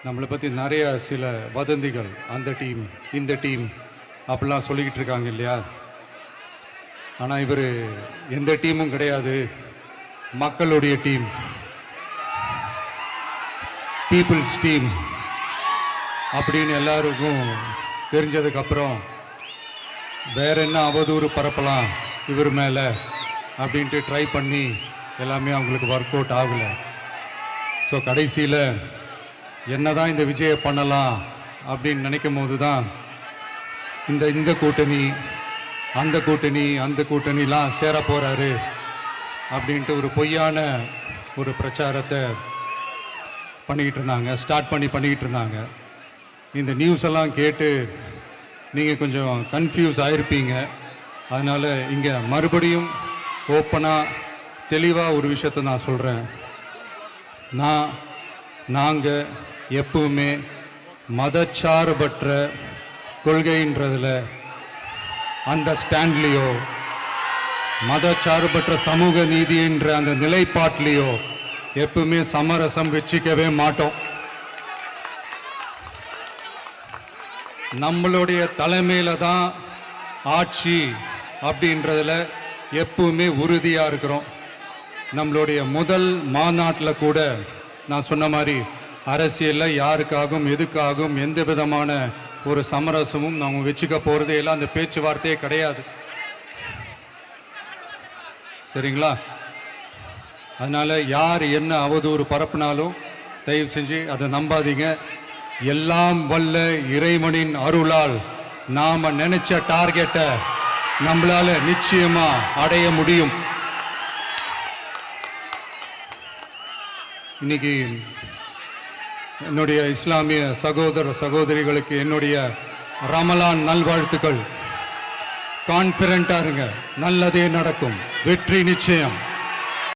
நம்மளை பற்றி நிறைய சில வதந்திகள், அந்த டீம் இந்த டீம் அப்படிலாம் சொல்லிக்கிட்டு இருக்காங்க இல்லையா? ஆனால் இவர் எந்த டீமும் கிடையாது, மக்களுடைய டீம், பீப்புள்ஸ் டீம் அப்படின்னு எல்லாருக்கும் தெரிஞ்சதுக்கப்புறம் வேற என்ன அவதூறு பரப்பலாம் இவர் மேலே அப்படின்ட்டு ட்ரை பண்ணி எல்லாமே அவங்களுக்கு ஒர்க் அவுட் ஆகலை. ஸோ கடைசியில் என்ன தான் இந்த விஜயை பண்ணலாம் அப்படின்னு நினைக்கும் போது தான் இந்த கூட்டணி அந்த கூட்டணிலாம் சேர போகிறாரு அப்படின்ட்டு ஒரு பொய்யான ஒரு பிரச்சாரத்தை பண்ணிக்கிட்டு இருந்தாங்க. இந்த நியூஸ் எல்லாம் கேட்டு நீங்கள் கொஞ்சம் கன்ஃபியூஸ் ஆகிருப்பீங்க. அதனால் இங்கே மறுபடியும் ஓப்பனாக தெளிவாக ஒரு விஷயத்தை நான் சொல்கிறேன். நாங்கள் எப்பவுமே மதச்சார்பற்ற கொள்கைன்றதில், அந்த ஸ்டாண்ட்லேயோ, மதச்சார்பற்ற சமூக நீதின்ற அந்த நிலைப்பாட்டிலையோ எப்பவுமே சமரசம் வச்சுக்கவே மாட்டோம். நம்மளுடைய தலைமையில தான் ஆட்சி அப்படின்றதுல எப்பவுமே உறுதியாக இருக்கிறோம். நம்மளுடைய முதல் மாநாட்டில் கூட நான் சொன்ன மாதிரி அரசியலில் யாருக்காகவும் எதுக்காகவும் எந்த விதமான ஒரு சமரசமும் நம்ம வச்சுக்க போகிறதே இல்லை. அந்த பேச்சுவார்த்தையே கிடையாது. சரிங்களா? அதனால் யார் என்ன அவதூறு பரப்புனாலும் தயவு செஞ்சு அதை நம்பாதீங்க. எல்லாம் வல்ல இறைவனின் அருளால் நாம் நினைச்ச டார்கெட்டை நம்மளால நிச்சயமா அடைய முடியும். இன்னைக்கு என்னுடைய இஸ்லாமிய சகோதர சகோதரிகளுக்கு என்னுடைய ரமலான் நல்வாழ்த்துக்கள். கான்ஃபிடென்ட்டா இருங்க, நல்லதே நடக்கும், வெற்றி நிச்சயம்.